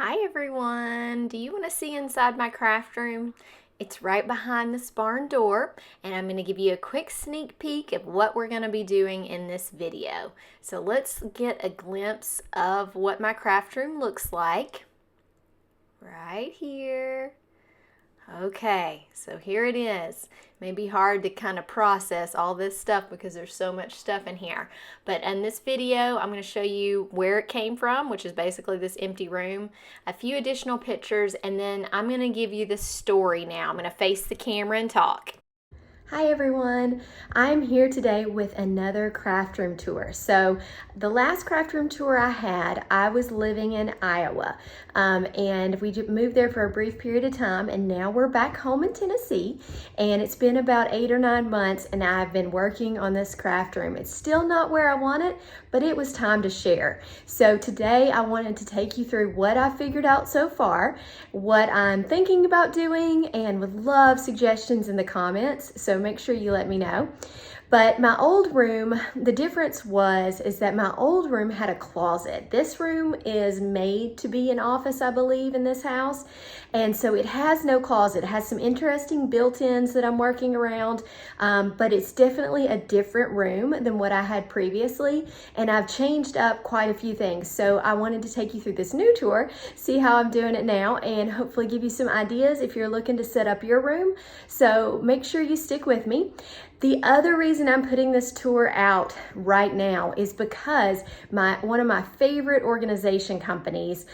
Hi everyone! Do you want to see inside my craft room? It's right behind this barn door, and I'm going to give you a quick sneak peek of what we're going to be doing in this video. So let's get a glimpse of what my craft room looks like. Right here. Okay, so here it is. It may be hard to kind of process all this stuff because there's so much stuff in here. But in this video, I'm going to show you where it came from, which is basically this empty room, a few additional pictures, and then I'm going to give you the story now. I'm going to face the camera and talk. Hi everyone, I'm here today with another craft room tour. So the last craft room tour I had, I was living in Iowa, and we moved there for a brief period of time, and now we're back home in Tennessee, and it's been about 8 or 9 months, and I've been working on this craft room. It's still not where I want it, but it was time to share. So today I wanted to take you through what I figured out so far, what I'm thinking about doing, and would love suggestions in the comments. So make sure you let me know. But my old room, the difference is that my old room had a closet. This room is made to be an office, I believe, in this house. And so it has no closet. It has some interesting built-ins that I'm working around, but it's definitely a different room than what I had previously. And I've changed up quite a few things. So I wanted to take you through this new tour, see how I'm doing it now, and hopefully give you some ideas if you're looking to set up your room. So make sure you stick with me. The other reason I'm putting this tour out right now is because one of my favorite organization companies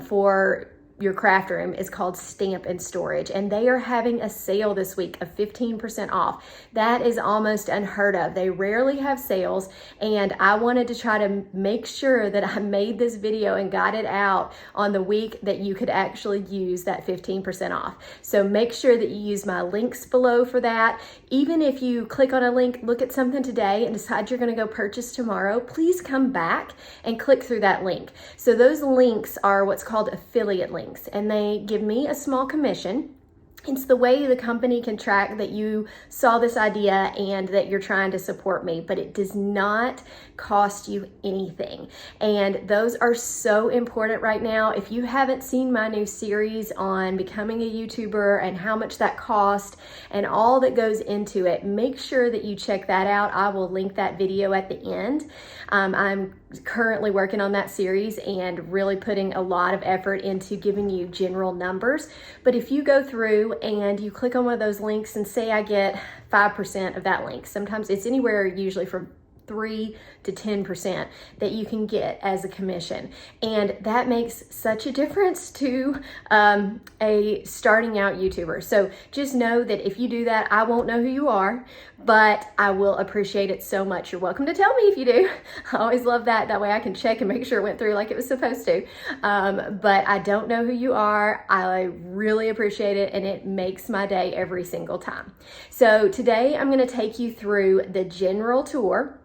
for your craft room is called Stamp and Storage, and they are having a sale this week of 15% off. That is almost unheard of. They rarely have sales, and I wanted to try to make sure that I made this video and got it out on the week that you could actually use that 15% off. So make sure that you use my links below for that. Even if you click on a link, look at something today and decide you're going to go purchase tomorrow, please come back and click through that link. So those links are what's called affiliate links, and they give me a small commission. It's the way the company can track that you saw this idea and that you're trying to support me, but it does not cost you anything. And those are so important right now. If you haven't seen my new series on becoming a YouTuber and how much that costs and all that goes into it, make sure that you check that out. I will link that video at the end. I'm currently working on that series and really putting a lot of effort into giving you general numbers. But if you go through and you click on one of those links and say I get 5% of that link, sometimes it's anywhere usually from 3 to 10% that you can get as a commission. And that makes such a difference to a starting out YouTuber. So just know that if you do that, I won't know who you are, but I will appreciate it so much. You're welcome to tell me if you do. I always love that. That way I can check and make sure it went through like it was supposed to. But I don't know who you are. I really appreciate it, and it makes my day every single time. So today I'm going to take you through the general tour,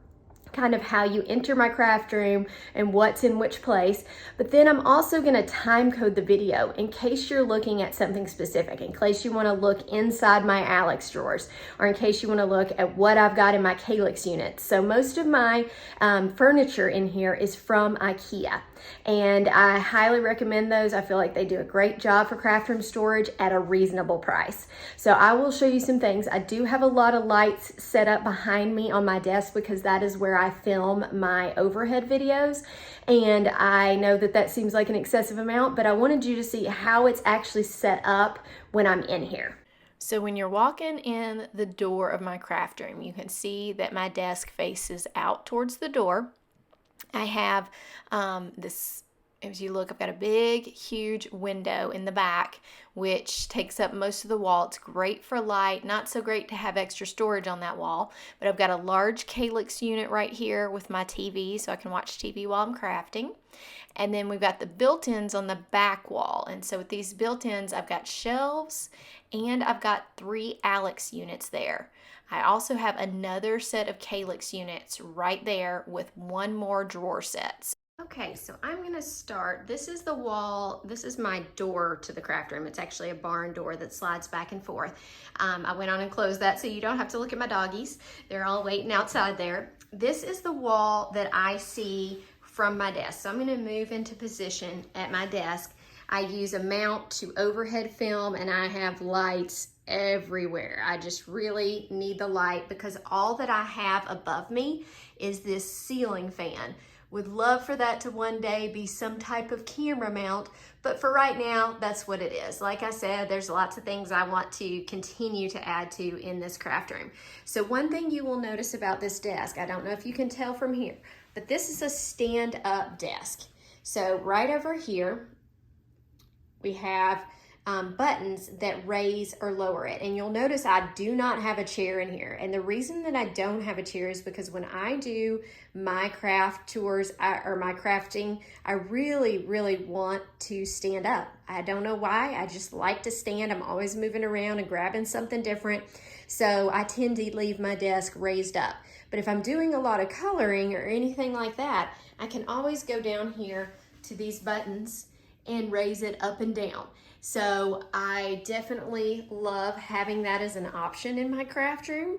kind of how you enter my craft room and what's in which place. But then I'm also going to time code the video in case you're looking at something specific, in case you want to look inside my Kallax drawers, or in case you want to look at what I've got in my Kallax unit. So most of my furniture in here is from IKEA, and I highly recommend those. I feel like they do a great job for craft room storage at a reasonable price. So I will show you some things. I do have a lot of lights set up behind me on my desk because that is where I film my overhead videos, and I know that that seems like an excessive amount, but I wanted you to see how it's actually set up when I'm in here. So when you're walking in the door of my craft room, you can see that my desk faces out towards the door. I have this, as you look, I've got a big, huge window in the back, which takes up most of the wall. It's great for light, not so great to have extra storage on that wall, but I've got a large Kallax unit right here with my TV, so I can watch TV while I'm crafting. And then we've got the built-ins on the back wall. And so with these built-ins, I've got shelves and I've got 3 Kallax units there. I also have another set of Kallax units right there with 1 more drawer set. Okay, so I'm gonna start. This is the wall. This is my door to the craft room. It's actually a barn door that slides back and forth. I went on and closed that so you don't have to look at my doggies. They're all waiting outside there. This is the wall that I see from my desk. So I'm gonna move into position at my desk. I use a mount to overhead film, and I have lights everywhere. I just really need the light because all that I have above me is this ceiling fan. Would love for that to one day be some type of camera mount, but for right now, that's what it is. Like I said, there's lots of things I want to continue to add to in this craft room. So one thing you will notice about this desk, I don't know if you can tell from here, but this is a stand-up desk. So right over here, we have buttons that raise or lower it. And you'll notice I do not have a chair in here. And the reason that I don't have a chair is because when I do my craft tours or my crafting, I really, really want to stand up. I don't know why, I just like to stand. I'm always moving around and grabbing something different. So I tend to leave my desk raised up. But if I'm doing a lot of coloring or anything like that, I can always go down here to these buttons and raise it up and down. So I definitely love having that as an option in my craft room.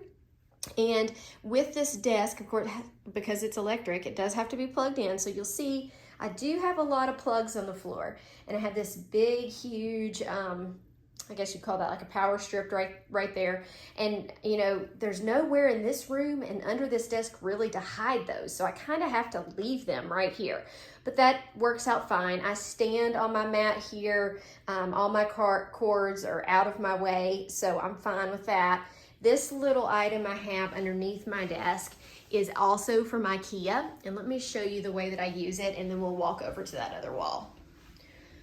And with this desk, of course, because it's electric, it does have to be plugged in. So you'll see I do have a lot of plugs on the floor, and I have this big, huge, I guess you'd call that like a power strip right there. And you know, there's nowhere in this room and under this desk really to hide those. So I kind of have to leave them right here. But that works out fine. I stand on my mat here. All my cords are out of my way, so I'm fine with that. This little item I have underneath my desk is also from IKEA. And let me show you the way that I use it, and then we'll walk over to that other wall.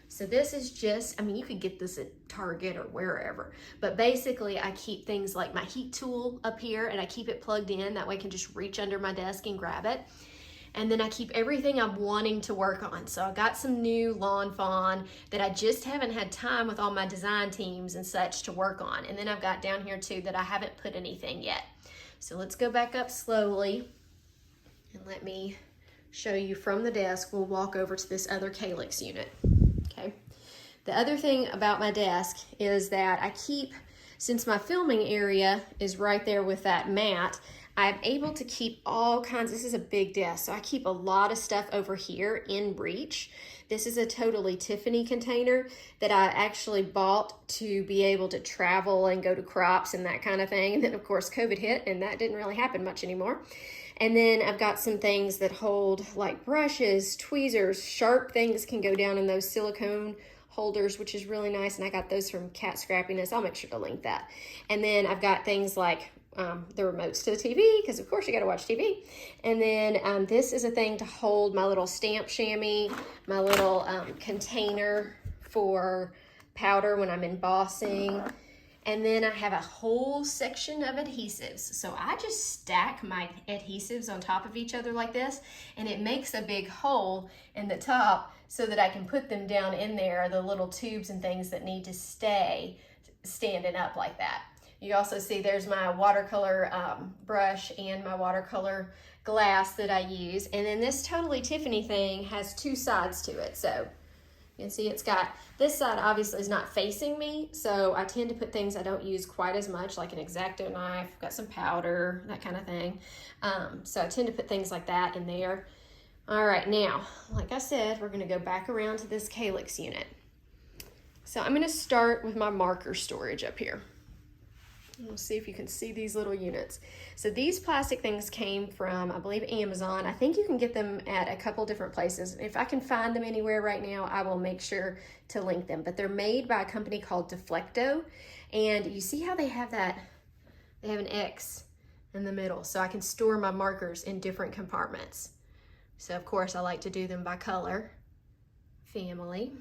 So this is just, I mean, you could get this at Target or wherever, but basically I keep things like my heat tool up here, and I keep it plugged in. That way I can just reach under my desk and grab it. And then I keep everything I'm wanting to work on. So I got some new lawn fawn that I just haven't had time with all my design teams and such to work on. And then I've got down here too that I haven't put anything yet. So let's go back up slowly and let me show you from the desk. We'll walk over to this other Kallax unit. Okay. The other thing about my desk is that I keep, since my filming area is right there with that mat, I'm able to keep all kinds, this is a big desk, so I keep a lot of stuff over here in reach. This is a totally Tiffany container that I actually bought to be able to travel and go to crops and that kind of thing. And then of course COVID hit, and that didn't really happen much anymore. And then I've got some things that hold like brushes, tweezers, sharp things can go down in those silicone holders, which is really nice. And I got those from Cat Scrappiness. I'll make sure to link that. And then I've got things like the remotes to the TV, because of course you got to watch TV. And then this is a thing to hold my little stamp chamois, my little container for powder when I'm embossing. And then I have a whole section of adhesives. So I just stack my adhesives on top of each other like this, and it makes a big hole in the top so that I can put them down in there, the little tubes and things that need to stay standing up like that. You also see there's my watercolor brush and my watercolor glass that I use. And then this Totally Tiffany thing has two sides to it. So you can see it's got, this side obviously is not facing me, so I tend to put things I don't use quite as much, like an X-Acto knife, got some powder, that kind of thing. So I tend to put things like that in there. All right, now, like I said, we're gonna go back around to this Kallax unit. So I'm gonna start with my marker storage up here. We'll see if you can see these little units. So these plastic things came from, I believe, Amazon. I think you can get them at a couple different places. If I can find them anywhere right now, I will make sure to link them. But they're made by a company called Deflecto. And you see how they have that, they have an X in the middle. So I can store my markers in different compartments. So of course I like to do them by color, family.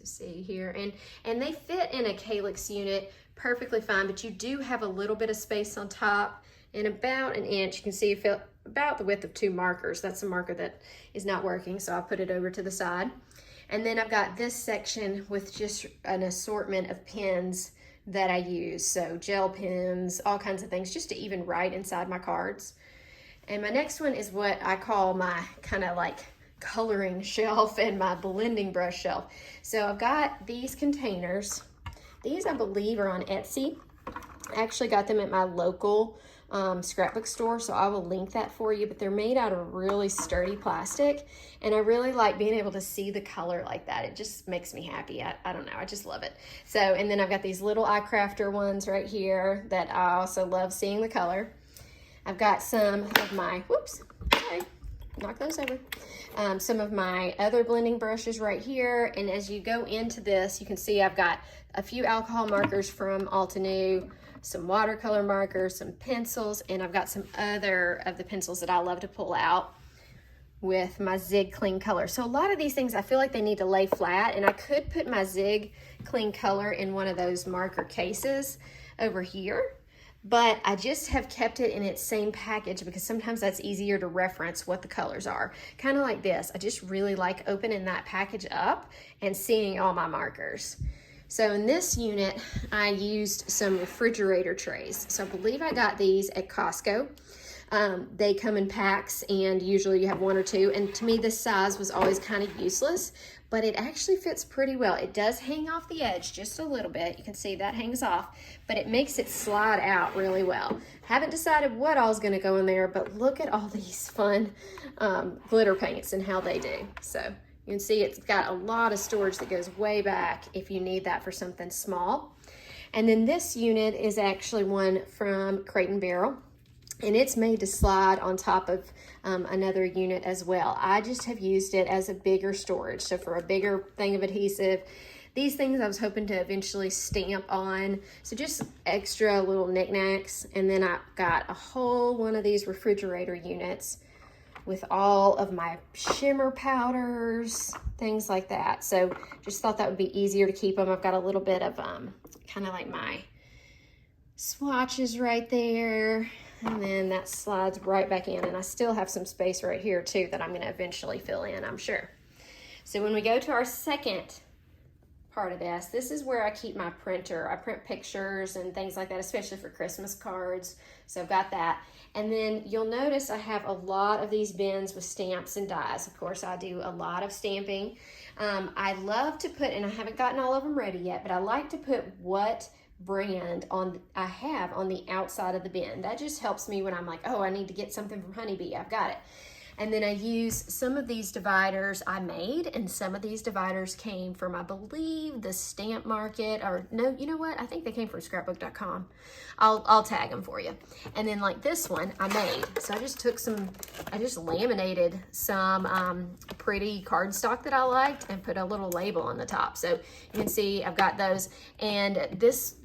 To see here, and they fit in a Kallax unit perfectly fine, but you do have a little bit of space on top and about 1 inch. You can see about the width of 2 markers. That's a marker that is not working, so I'll put it over to the side. And then I've got this section with just an assortment of pens that I use, so gel pens, all kinds of things, just to even write inside my cards. And my next one is what I call my kind of like coloring shelf and my blending brush shelf. So I've got these containers. These I believe are on Etsy. I actually got them at my local scrapbook store, so I will link that for you, but they're made out of really sturdy plastic, and I really like being able to see the color like that. It just makes me happy. I don't know, I just love it. So, and then I've got these little iCrafter ones right here that I also love seeing the color. I've got some of my, whoops, sorry, knock those over. Some of my other blending brushes right here, and as you go into this, you can see I've got a few alcohol markers from Altenew, some watercolor markers, some pencils, and I've got some other of the pencils that I love to pull out with my Zig Clean Color. So a lot of these things I feel like they need to lay flat, and I could put my Zig Clean Color in one of those marker cases over here, but I just have kept it in its same package because sometimes that's easier to reference what the colors are. Kind of like this. I just really like opening that package up and seeing all my markers. So in this unit, I used some refrigerator trays. So I believe I got these at Costco. They come in packs, and usually you have one or two. And to me, this size was always kind of useless, but it actually fits pretty well. It does hang off the edge just a little bit. You can see that hangs off, but it makes it slide out really well. Haven't decided what all is going to go in there, but look at all these fun glitter paints and how they do. So you can see it's got a lot of storage that goes way back if you need that for something small. And then this unit is actually one from Crate & Barrel, and it's made to slide on top of another unit as well. I just have used it as a bigger storage. So for a bigger thing of adhesive, these things I was hoping to eventually stamp on. So just extra little knickknacks. And then I've got a whole one of these refrigerator units with all of my shimmer powders, things like that. So just thought that would be easier to keep them. I've got a little bit of kind of like my swatches right there. And then that slides right back in. And I still have some space right here too that I'm gonna eventually fill in, I'm sure. So when we go to our second part of this, this is where I keep my printer. I print pictures and things like that, especially for Christmas cards. So I've got that. And then you'll notice I have a lot of these bins with stamps and dies. Of course, I do a lot of stamping. I love to put, and I haven't gotten all of them ready yet, but I like to put what brand I have on the outside of the bin. That just helps me when I'm like, oh, I need to get something from Honeybee. I've got it. And then I use some of these dividers I made, and some of these dividers came from, I believe, the Stamp Market, or no, you know what? I think they came from scrapbook.com. I'll tag them for you. And then like this one I made. So I just took some, I just laminated some pretty cardstock that I liked and put a little label on the top. So you can see I've got those. And this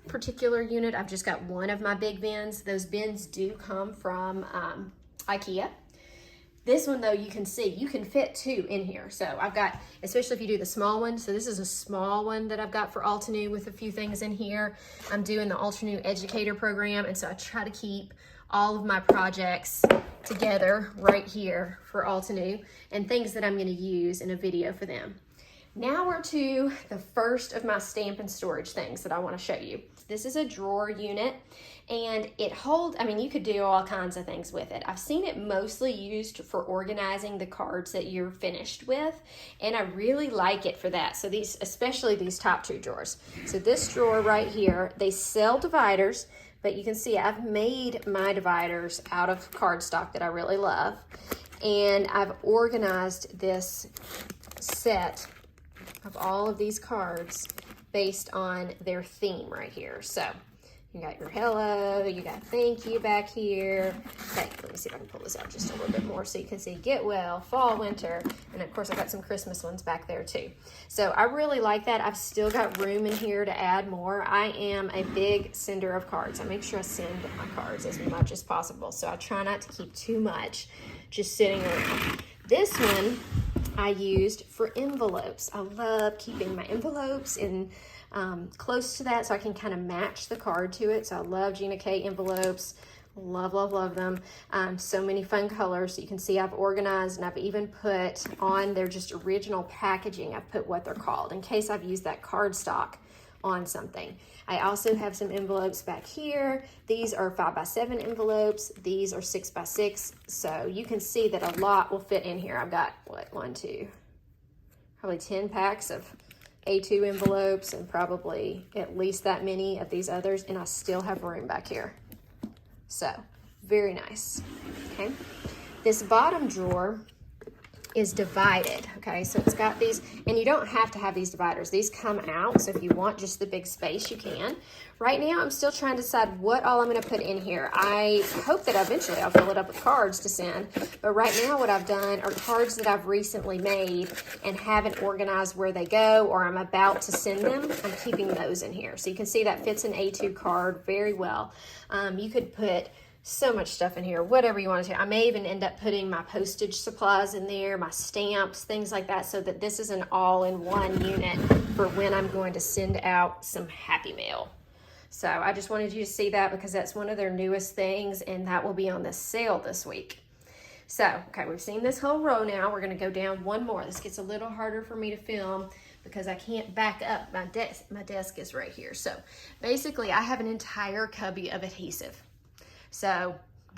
particular unit, I've just got one of my big bins. Those bins do come from IKEA. This one though, you can see, you can fit two in here. So I've got, especially if you do the small one, so this is a small one that I've got for Altenew with a few things in here. I'm doing the Altenew Educator Program, and so I try to keep all of my projects together right here for Altenew and things that I'm gonna use in a video for them. Now we're to the first of my stamp and storage things that I want to show you. This is a drawer unit, and it holds, I mean, you could do all kinds of things with it. I've seen it mostly used for organizing the cards that you're finished with, and I really like it for that. So these, especially these top two drawers. So this drawer right here, they sell dividers, but you can see I've made my dividers out of cardstock that I really love, and I've organized this set of all of these cards based on their theme right here. So you got your hello, you got thank you back here. Okay, let me see if I can pull this out just a little bit more so you can see get well, fall, winter, and of course I've got some Christmas ones back there too. So I really like that. I've still got room in here to add more. I am a big sender of cards. I make sure I send my cards as much as possible. So I try not to keep too much just sitting around. This one I used for envelopes. I love keeping my envelopes in close to that so I can kind of match the card to it. So I love Gina K envelopes. Love, love, love them. So many fun colors. So you can see I've organized, and I've even put on their just original packaging, I've put what they're called in case I've used that cardstock on something. I also have some envelopes back here. These are 5x7 envelopes. These are 6x6. So you can see that a lot will fit in here. I've got what, 1, 2, probably 10 packs of A2 envelopes, and probably at least that many of these others, and I still have room back here. So, very nice, okay? This bottom drawer is divided, okay? So it's got these, and you don't have to have these dividers. These come out, so if you want just the big space, you can. Right now, I'm still trying to decide what all I'm gonna put in here. I hope that eventually I'll fill it up with cards to send, but right now what I've done are cards that I've recently made and haven't organized where they go, or I'm about to send them. I'm keeping those in here. So you can see that fits an A2 card very well. You could put so much stuff in here, whatever you want to. I may even end up putting my postage supplies in there, my stamps, things like that, so that this is an all-in-one unit for when I'm going to send out some Happy Mail. So I just wanted you to see that because that's one of their newest things, and that will be on the sale this week. So, okay, we've seen this whole row now. We're going to go down one more. This gets a little harder for me to film because I can't back up. My desk is right here. So basically, I have an entire cubby of adhesive. So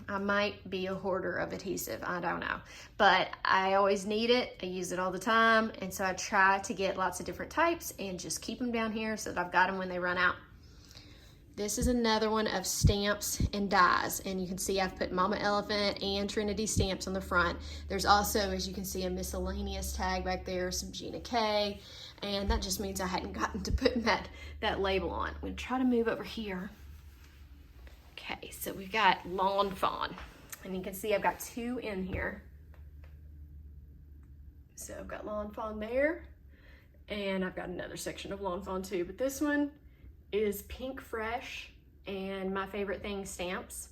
I might be a hoarder of adhesive, I don't know. But I always need it, I use it all the time, and so I try to get lots of different types and just keep them down here so that I've got them when they run out. This is another one of stamps and dies, and you can see I've put Mama Elephant and Trinity stamps on the front. There's also, as you can see, a miscellaneous tag back there, some Gina K, and that just means I hadn't gotten to putting that label on. I'm gonna try to move over here. Okay, so we've got Lawn Fawn, and you can see I've got two in here. So I've got Lawn Fawn there, and I've got another section of Lawn Fawn too, but this one is Pink Fresh, and my favorite thing, stamps.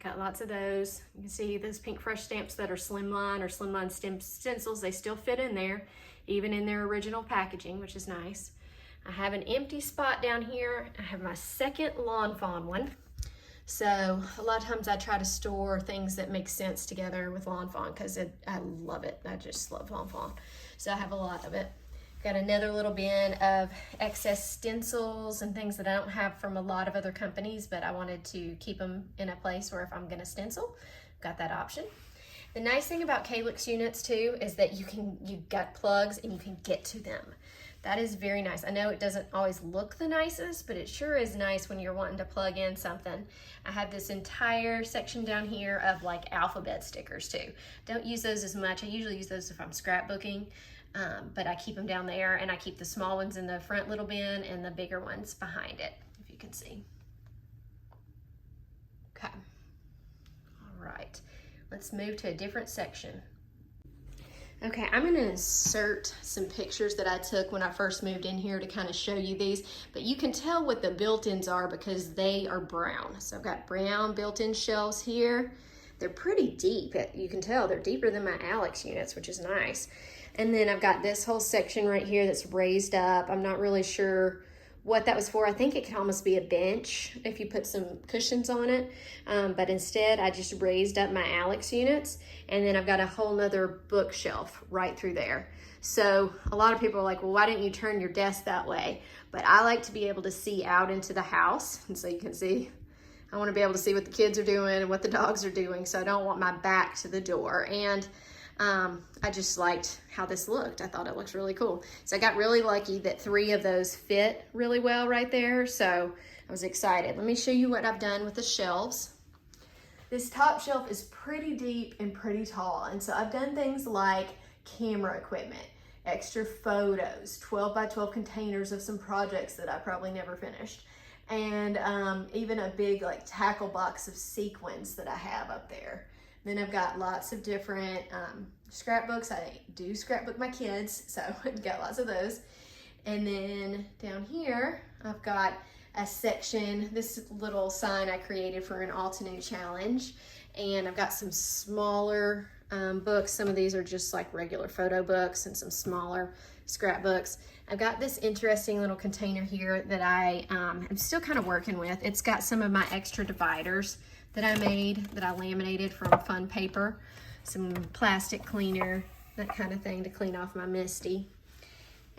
Got lots of those. You can see those Pink Fresh stamps that are slimline or slimline stencils, they still fit in there, even in their original packaging, which is nice. I have an empty spot down here. I have my second Lawn Fawn one. So a lot of times I try to store things that make sense together with Lawn Fawn because I love it. I just love Lawn Fawn. So I have a lot of it. Got another little bin of excess stencils and things that I don't have from a lot of other companies, but I wanted to keep them in a place where if I'm gonna stencil, got that option. The nice thing about Kallax units too is that you got plugs and you can get to them. That is very nice. I know it doesn't always look the nicest, but it sure is nice when you're wanting to plug in something. I have this entire section down here of like alphabet stickers too. Don't use those as much. I usually use those if I'm scrapbooking, but I keep them down there, and I keep the small ones in the front little bin and the bigger ones behind it, if you can see. Okay, all right. Let's move to a different section. Okay, I'm gonna insert some pictures that I took when I first moved in here to kind of show you these, but you can tell what the built-ins are because they are brown. So I've got brown built-in shelves here. They're pretty deep. You can tell they're deeper than my Alex units, which is nice. And then I've got this whole section right here that's raised up. I'm not really sure what that was for. I think it could almost be a bench if you put some cushions on it, but instead I just raised up my Alex units, and then I've got a whole nother bookshelf right through there. So a lot of people are like, well, why didn't you turn your desk that way? But I like to be able to see out into the house, and so you can see, I want to be able to see what the kids are doing and what the dogs are doing, so I don't want my back to the door. And I just liked how this looked. I thought it looks really cool. So I got really lucky that 3 of those fit really well right there. So I was excited. Let me show you what I've done with the shelves. This top shelf is pretty deep and pretty tall. And so I've done things like camera equipment, extra photos, 12 by 12 containers of some projects that I probably never finished. And even a big like tackle box of sequins that I have up there. Then I've got lots of different scrapbooks. I do scrapbook my kids, so I've got lots of those. And then down here, I've got a section, this little sign I created for an Altenew challenge. And I've got some smaller books. Some of these are just like regular photo books and some smaller scrapbooks. I've got this interesting little container here that I am still kind of working with. It's got some of my extra dividers that I made, that I laminated from fun paper, some plastic cleaner, that kind of thing to clean off my Misty.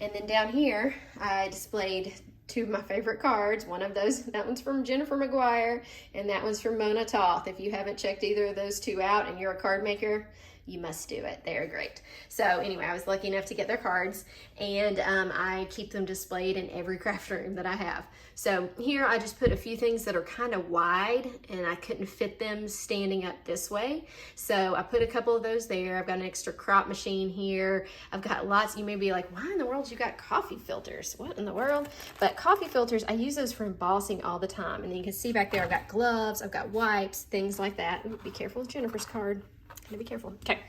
And then down here, I displayed 2 of my favorite cards. One of those, that one's from Jennifer McGuire, and that one's from Mona Toth. If you haven't checked either of those 2 out and you're a card maker, you must do it. They're great. So anyway, I was lucky enough to get their cards, and I keep them displayed in every craft room that I have. So here I just put a few things that are kind of wide, and I couldn't fit them standing up this way. So I put a couple of those there. I've got an extra crop machine here. I've got lots. You may be like, why in the world you got coffee filters? What in the world? But coffee filters, I use those for embossing all the time. And then you can see back there, I've got gloves, I've got wipes, things like that. Ooh, be careful with Jennifer's card. Gotta be careful. Okay.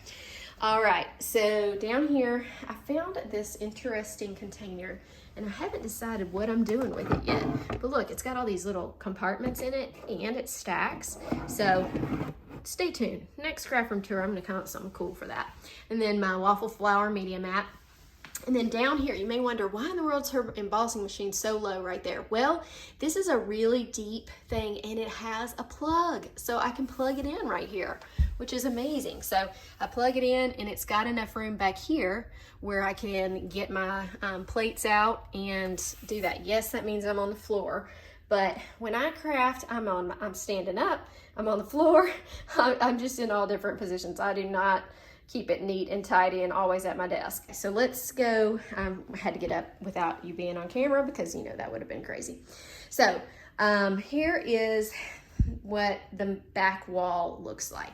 All right. So down here, I found this interesting container, and I haven't decided what I'm doing with it yet. But look, it's got all these little compartments in it, and it stacks. So stay tuned. Next craft room tour, I'm gonna come up with something cool for that. And then my waffle flower media mat. And then down here, you may wonder, why in the world is her embossing machine so low right there? Well, this is a really deep thing, and it has a plug. So I can plug it in right here, which is amazing. So I plug it in, and it's got enough room back here where I can get my plates out and do that. Yes, that means I'm on the floor. But when I craft, I'm standing up, I'm on the floor, I'm just in all different positions. I do not keep it neat and tidy and always at my desk. So let's go. I had to get up without you being on camera because, you know, that would have been crazy. So here is what the back wall looks like.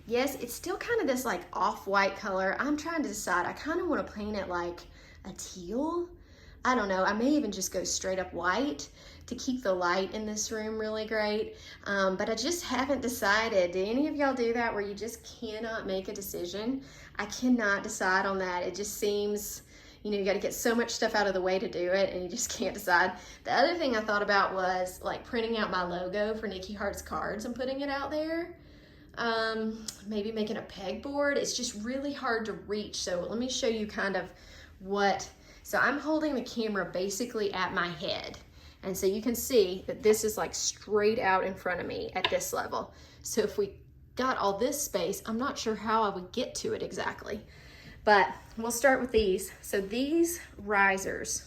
Yes, it's still kind of this like off-white color. I'm trying to decide. I kind of want to paint it like a teal. I don't know. I may even just go straight up white to keep the light in this room really great. But I just haven't decided. Do any of y'all do that where you just cannot make a decision? I cannot decide on that. It just seems, you know, you got to get so much stuff out of the way to do it, and you just can't decide. The other thing I thought about was like printing out my logo for Nickiheartscards and putting it out there. Maybe making a pegboard. It's just really hard to reach. So let me show you kind of what. So I'm holding the camera basically at my head. And so you can see that this is like straight out in front of me at this level. So if we got all this space, I'm not sure how I would get to it exactly. But we'll start with these. So these risers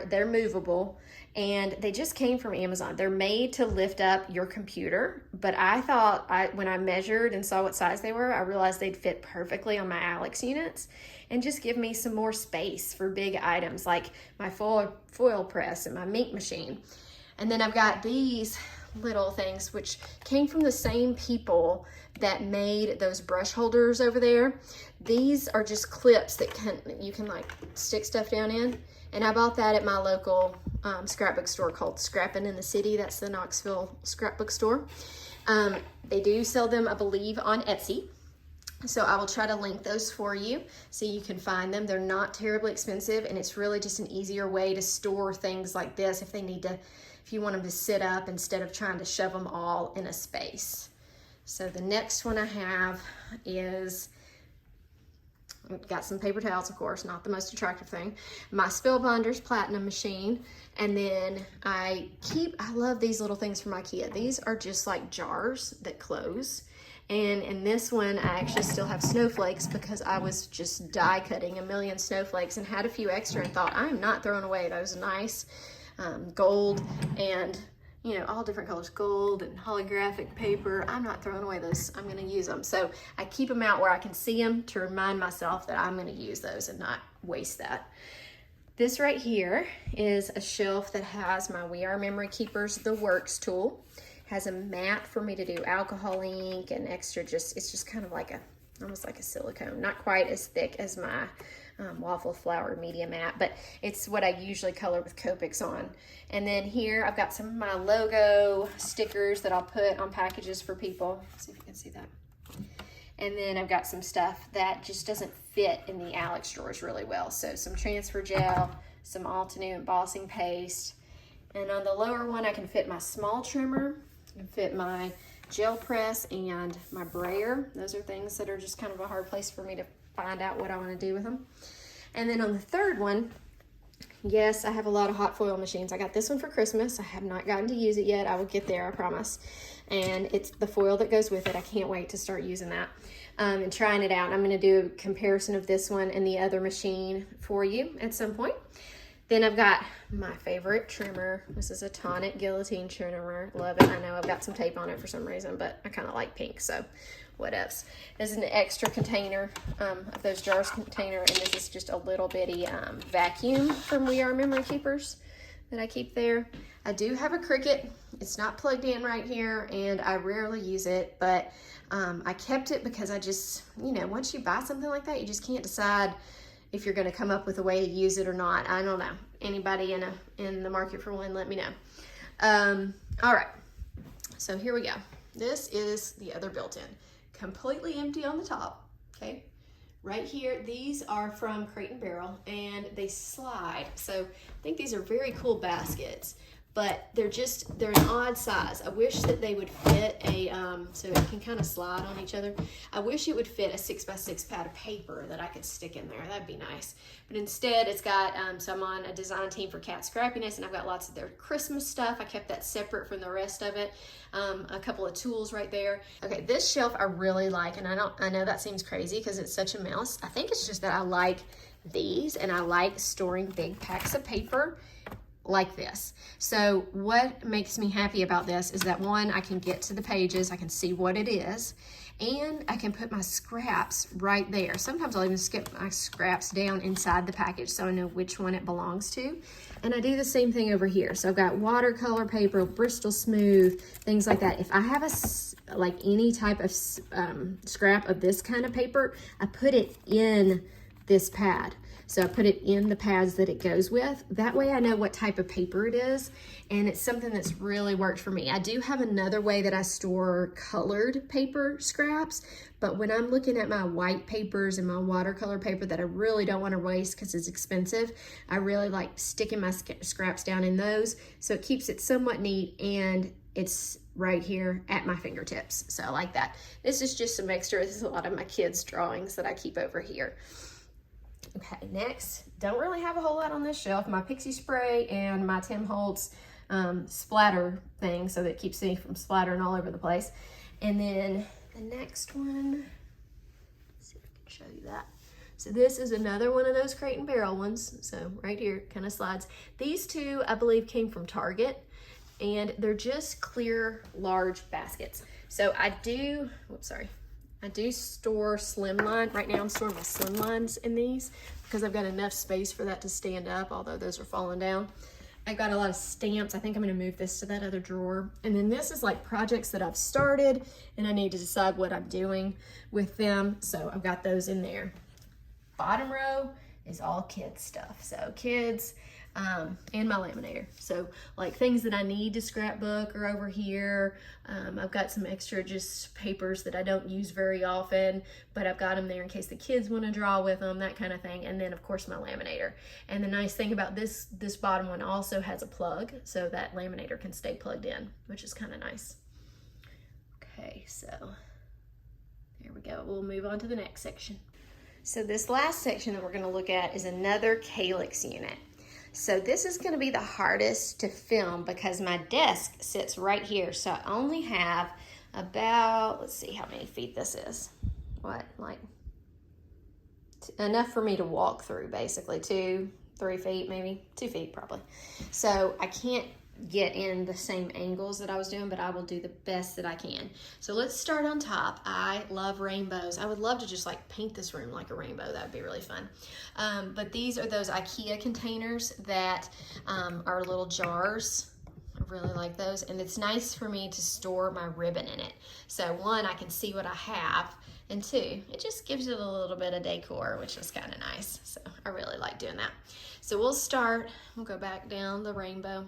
they're movable, and they just came from Amazon. They're made to lift up your computer, but I thought when I measured and saw what size they were, I realized they'd fit perfectly on my Kallax units and just give me some more space for big items like my foil press and my mink machine. And then I've got these little things which came from the same people that made those brush holders over there. These are just clips that you can like stick stuff down in. And I bought that at my local scrapbook store called Scrappin in the city. That's the Knoxville scrapbook store. They do sell them, I believe, on Etsy. So I will try to link those for you so you can find them. They're not terribly expensive, and it's really just an easier way to store things like this if you want them to sit up instead of trying to shove them all in a space. So the next one I have is, I've got some paper towels, of course, not the most attractive thing. My Spellbinders Platinum machine. And then I love these little things from IKEA. These are just like jars that close. And in this one, I actually still have snowflakes because I was just die cutting a million snowflakes and had a few extra and thought, I am not throwing away those nice gold and, you know, all different colors, gold and holographic paper. I'm not throwing away those. I'm going to use them. So I keep them out where I can see them to remind myself that I'm going to use those and not waste that. This right here is a shelf that has my We Are Memory Keepers, the Works tool. Has a mat for me to do alcohol ink and extra, it's just kind of like almost like a silicone, not quite as thick as my waffle flower media mat, but it's what I usually color with Copics on. And then here I've got some of my logo stickers that I'll put on packages for people. Let's see if you can see that. And then I've got some stuff that just doesn't fit in the Kallax drawers really well. So some transfer gel, some Altenew embossing paste, and on the lower one I can fit my small trimmer, I can fit my gel press and my brayer. Those are things that are just kind of a hard place for me to find out what I want to do with them. And then on the third one, yes, I have a lot of hot foil machines. I got this one for Christmas. I have not gotten to use it yet. I will get there, I promise. And it's the foil that goes with it. I can't wait to start using that and trying it out. I'm going to do a comparison of this one and the other machine for you at some point. Then I've got my favorite trimmer. This is a tonic guillotine trimmer. Love it. I know I've got some tape on it for some reason, but I kind of like pink, so what else. This is an extra container of those jars container, and this is just a little bitty vacuum from We Are Memory Keepers that I keep there. I do have a Cricut. It's not plugged in right here, and I rarely use it, but I kept it because I just, you know, once you buy something like that, you just can't decide if you're going to come up with a way to use it or not. I don't know. Anybody in the market for one, let me know. All right, so here we go. This is the other built-in, completely empty on the top. Okay, right here, these are from Crate & Barrel, and they slide. So I think these are very cool baskets, but they're an odd size. I wish that they would fit so it can kind of slide on each other. I wish it would fit a 6x6 pad of paper that I could stick in there. That'd be nice. But instead it's got, so I'm on a design team for Cat Scrappiness, and I've got lots of their Christmas stuff. I kept that separate from the rest of it. A couple of tools right there. Okay, this shelf I really like, and I know that seems crazy because it's such a mess. I think it's just that I like these, and I like storing big packs of paper like this. So what makes me happy about this is that, one, I can get to the pages, I can see what it is, and I can put my scraps right there. Sometimes I'll even skip my scraps down inside the package so I know which one it belongs to. And I do the same thing over here. So I've got watercolor paper, Bristol Smooth, things like that. If I have like any type of scrap of this kind of paper, I put it in this pad. So I put it in the pads that it goes with. That way I know what type of paper it is, and it's something that's really worked for me. I do have another way that I store colored paper scraps, but when I'm looking at my white papers and my watercolor paper that I really don't want to waste because it's expensive, I really like sticking my scraps down in those, so it keeps it somewhat neat, and it's right here at my fingertips. So I like that. This is just some extra. This is a lot of my kids' drawings that I keep over here. Okay, next, don't really have a whole lot on this shelf. My Pixie spray and my Tim Holtz splatter thing, so that it keeps me from splattering all over the place. And then the next one, let's see if I can show you that. So this is another one of those Crate & Barrel ones. So right here, kind of slides. These two, I believe, came from Target, and they're just clear, large baskets. So I do store slimline. Right now I'm storing my slimlines in these because I've got enough space for that to stand up, although those are falling down. I've got a lot of stamps. I think I'm gonna move this to that other drawer. And then this is like projects that I've started and I need to decide what I'm doing with them. So I've got those in there. Bottom row is all kids stuff. So kids, and my laminator. So like things that I need to scrapbook are over here. I've got some extra just papers that I don't use very often, but I've got them there in case the kids want to draw with them, that kind of thing. And then of course my laminator. And the nice thing about this bottom one also has a plug, so that laminator can stay plugged in, which is kind of nice. Okay, so there we go. We'll move on to the next section. So this last section that we're going to look at is another Kallax unit. So this is going to be the hardest to film because my desk sits right here. So I only have about, let's see how many feet this is. What, like enough for me to walk through, basically 2-3 feet, maybe 2 feet probably. So I can't get in the same angles that I was doing, but I will do the best that I can. So let's start on top. I love rainbows. I would love to just like paint this room like a rainbow. That would be really fun. But these are those IKEA containers that are little jars. I really like those, and it's nice for me to store my ribbon in it. So one, I can see what I have, and two, it just gives it a little bit of decor, which is kind of nice. So I really like doing that. So we'll go back down the rainbow.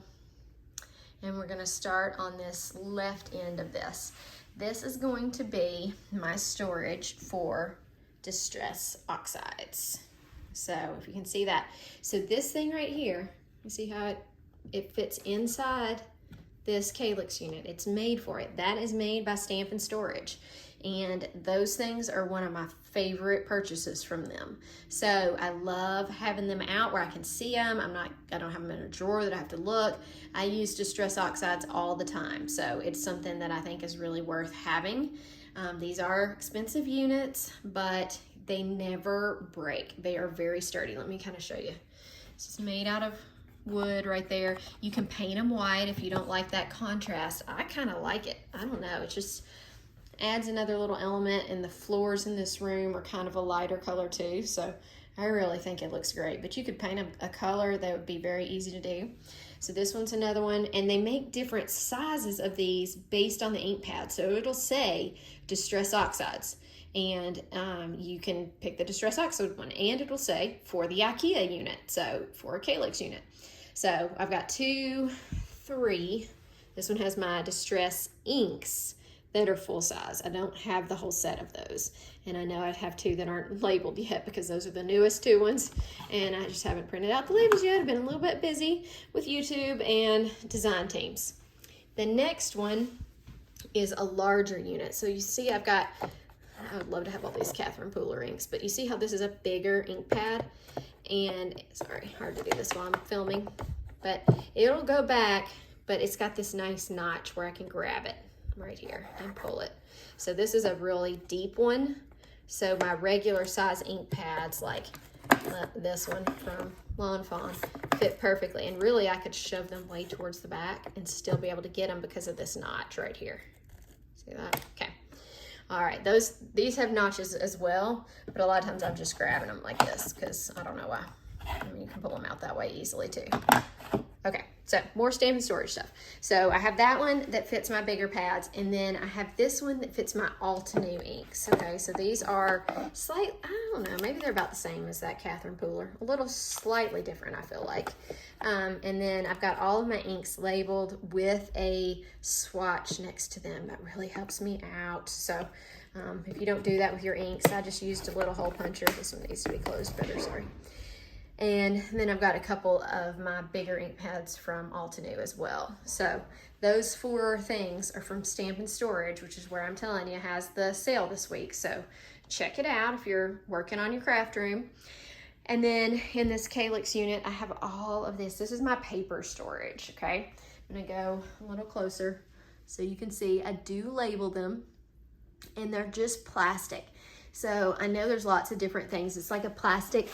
And we're gonna start on this left end of this. This is going to be my storage for distress oxides. So if you can see that. So this thing right here, you see how it fits inside this Kallax unit. It's made for it. That is made by Stamp & Storage. And those things are one of my favorite purchases from them. So I love having them out where I can see them. I don't have them in a drawer that I have to look. I use distress oxides all the time. So it's something that I think is really worth having. These are expensive units, but they never break. They are very sturdy. Let me kind of show you. This is made out of wood right there. You can paint them white if you don't like that contrast. I kind of like it. I don't know. It's just, Adds another little element, and the floors in this room are kind of a lighter color too, so I really think it looks great. But you could paint a color that would be very easy to do. So this one's another one, and they make different sizes of these based on the ink pad. So it'll say Distress Oxides, and you can pick the Distress Oxide one, and it'll say for the IKEA unit, so for a Kallax unit. So I've got 2, 3. This one has my Distress inks that are full size. I don't have the whole set of those. And I know I have 2 that aren't labeled yet because those are the newest 2 ones. And I just haven't printed out the labels yet. I've been a little bit busy with YouTube and design teams. The next one is a larger unit. So you see I would love to have all these Catherine Pooler inks, but you see how this is a bigger ink pad? And sorry, hard to do this while I'm filming, but it'll go back, but it's got this nice notch where I can grab it right here and pull it. So this is a really deep one. So my regular size ink pads, like this one from Lawn Fawn, fit perfectly. And really I could shove them way towards the back and still be able to get them because of this notch right here. See that? Okay. All right, these have notches as well, but a lot of times I'm just grabbing them like this because I don't know why. I mean, you can pull them out that way easily too. Okay, so more Stampin' Storage stuff. So I have that one that fits my bigger pads, and then I have this one that fits my Altenew inks. Okay, so these are I don't know, maybe they're about the same as that Catherine Pooler. A little slightly different, I feel like. And then I've got all of my inks labeled with a swatch next to them. That really helps me out. So if you don't do that with your inks, I just used a little hole puncher. This one needs to be closed better, sorry. And then I've got a couple of my bigger ink pads from Altenew as well. So those 4 things are from Stampin' Storage, which is where I'm telling you has the sale this week. So check it out if you're working on your craft room. And then in this Kallax unit, I have all of this. This is my paper storage, okay? I'm gonna go a little closer so you can see I do label them, and they're just plastic. So I know there's lots of different things. It's like a plastic,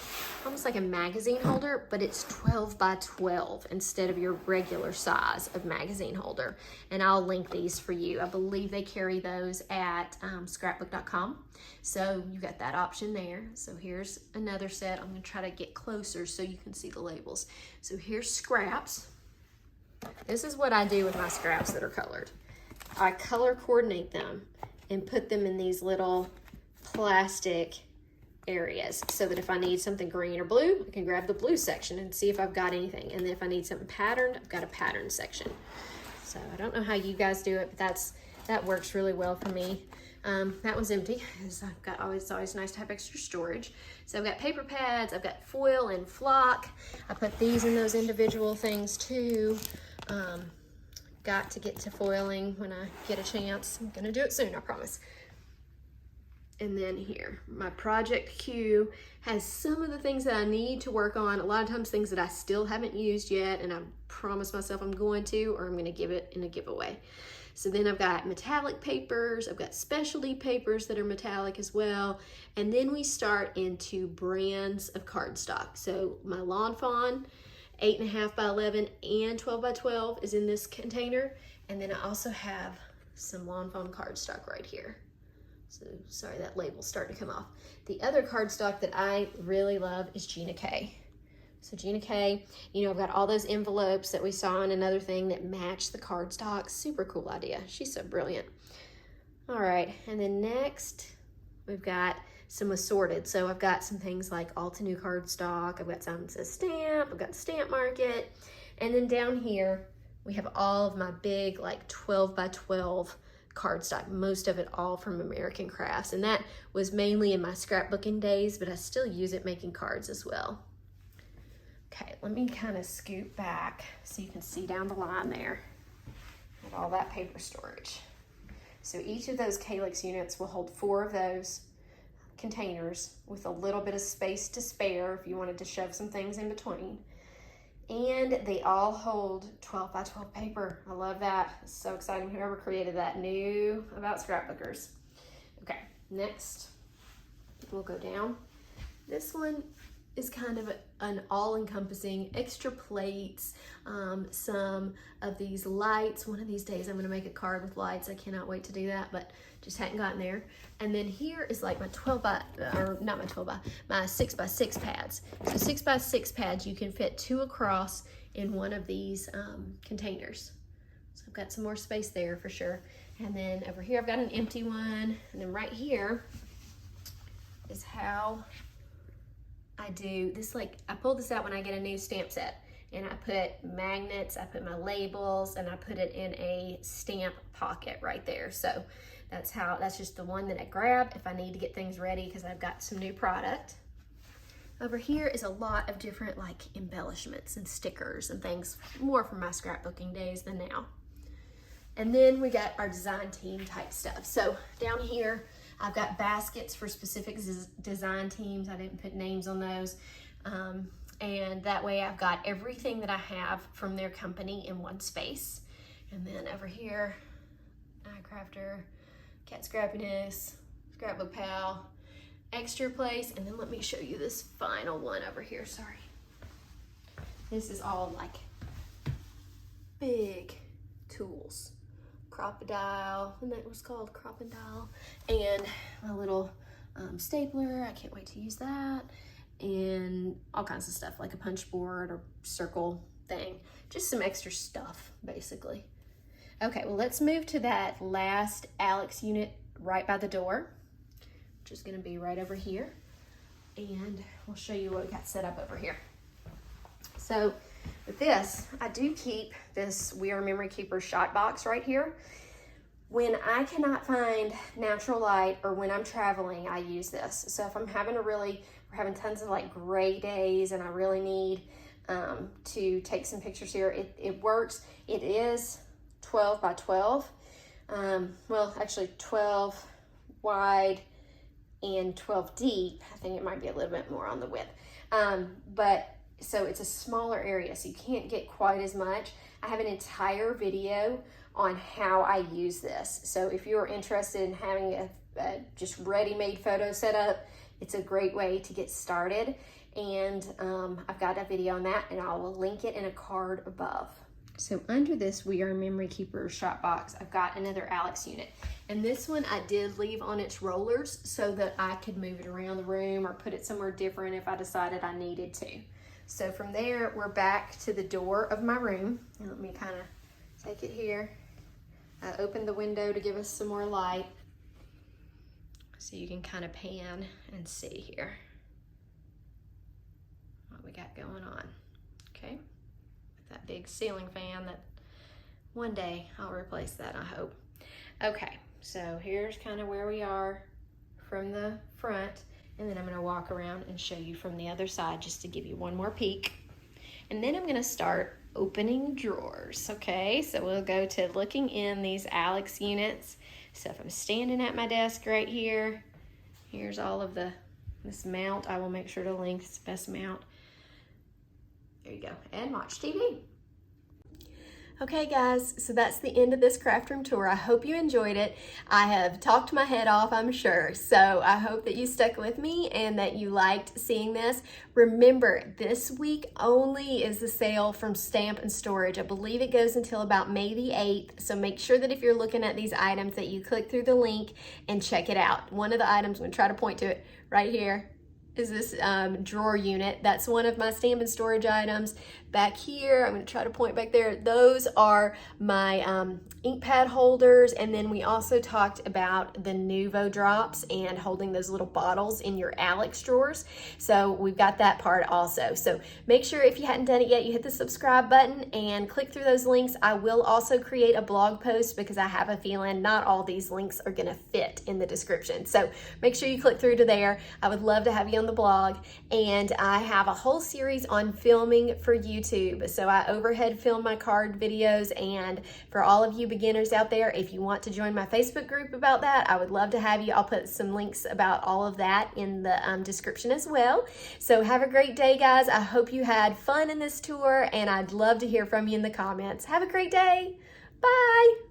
almost like a magazine holder, but it's 12 by 12 instead of your regular size of magazine holder. And I'll link these for you. I believe they carry those at scrapbook.com. So you got that option there. So here's another set. I'm gonna try to get closer so you can see the labels. So here's scraps. This is what I do with my scraps that are colored. I color coordinate them and put them in these little plastic areas so that if I need something green or blue, I can grab the blue section and see if I've got anything. And then if I need something patterned, I've got a pattern section. So I don't know how you guys do it, but that works really well for me. That one's empty because it's always nice to have extra storage. So I've got paper pads, I've got foil and flock. I put these in those individual things too. Got to get to foiling when I get a chance. I'm gonna do it soon, I promise. And then here, my project queue has some of the things that I need to work on. A lot of times things that I still haven't used yet, and I promise myself I'm going to, or I'm gonna give it in a giveaway. So then I've got metallic papers, I've got specialty papers that are metallic as well. And then we start into brands of cardstock. So my Lawn Fawn, 8.5 by 11 and 12 by 12 is in this container. And then I also have some Lawn Fawn cardstock right here. So sorry, that label's starting to come off. The other cardstock that I really love is Gina K. So Gina K, you know, I've got all those envelopes that we saw in another thing that match the cardstock. Super cool idea. She's so brilliant. All right, and then next we've got some assorted. So I've got some things like Altenew cardstock. I've got some that says stamp. I've got Stamp Market. And then down here, we have all of my big like 12 by 12 cardstock, most of it all from American Crafts, and that was mainly in my scrapbooking days, but I still use it making cards as well. Okay, let me kind of scoot back so you can see down the line there with all that paper storage. So each of those Kallax units will hold 4 of those containers with a little bit of space to spare if you wanted to shove some things in between. And they all hold 12 by 12 paper. I love that. It's so exciting. Whoever created that knew about scrapbookers. Okay, next we'll go down. This one is kind of an all-encompassing, extra plates, some of these lights. One of these days I'm gonna make a card with lights. I cannot wait to do that, but just hadn't gotten there. And then here is like my 12 by, or not my 12 by, my 6 by 6 pads. So 6 by 6 pads, you can fit 2 across in one of these containers. So I've got some more space there for sure. And then over here I've got an empty one. And then right here is how I do this. Like, I pull this out when I get a new stamp set, and I put magnets, I put my labels, and I put it in a stamp pocket right there. So that's just the one that I grab if I need to get things ready because I've got some new product. Over here is a lot of different like embellishments and stickers and things, more from my scrapbooking days than now. And then we got our design team type stuff. So down here, I've got baskets for specific design teams. I didn't put names on those. And that way I've got everything that I have from their company in one space. And then over here, iCrafter, Cat Scrappiness, Scrapbook Pal, extra place. And then let me show you this final one over here, sorry. This is all like big tools. Crocodile, and that was called Crocodile, and my little stapler. I can't wait to use that, and all kinds of stuff like a punch board or circle thing. Just some extra stuff, basically. Okay, well, let's move to that last Kallax unit right by the door, which is going to be right over here, and we'll show you what we got set up over here. So with this, I do keep this We Are Memory Keeper ShotBox right here. When I cannot find natural light or when I'm traveling, I use this. So if I'm having we're having tons of like gray days and I really need to take some pictures here, it works. It is 12 by 12. Well, actually 12 wide and 12 deep. I think it might be a little bit more on the width. So it's a smaller area, so you can't get quite as much. I have an entire video on how I use this. So if you're interested in having a just ready-made photo setup, it's a great way to get started. And I've got a video on that, and I will link it in a card above. So under this We Are Memory Keeper ShotBox, I've got another Kallax unit. And this one I did leave on its rollers so that I could move it around the room or put it somewhere different if I decided I needed to. So from there, we're back to the door of my room. And let me kind of take it here. I opened the window to give us some more light, so you can kind of pan and see here what we got going on. Okay, with that big ceiling fan that one day I'll replace that, I hope. Okay, so here's kind of where we are from the front. And then I'm going to walk around and show you from the other side just to give you one more peek. And then I'm going to start opening drawers. Okay, so we'll go to looking in these Kallax units. So if I'm standing at my desk right here, here's all of this mount. I will make sure to link. It's the best mount. There you go. And watch TV. Okay guys, so that's the end of this craft room tour. I hope you enjoyed it. I have talked my head off, I'm sure. So I hope that you stuck with me and that you liked seeing this. Remember, this week only is the sale from Stamp and Storage. I believe it goes until about May the 8th. So make sure that if you're looking at these items that you click through the link and check it out. One of the items, I'm gonna try to point to it right here, is this drawer unit. That's one of my Stamp and Storage items. Back here, I'm going to try to point back there. Those are my ink pad holders. And then we also talked about the Nuvo drops and holding those little bottles in your Kallax drawers. So we've got that part also. So make sure if you hadn't done it yet, you hit the subscribe button and click through those links. I will also create a blog post because I have a feeling not all these links are going to fit in the description. So make sure you click through to there. I would love to have you on the blog. And I have a whole series on filming for YouTube. So I overhead film my card videos, and for all of you beginners out there, if you want to join my Facebook group about that, I would love to have you. I'll put some links about all of that in the description as well. So have a great day, guys. I hope you had fun in this tour, and I'd love to hear from you in the comments. Have a great day. Bye.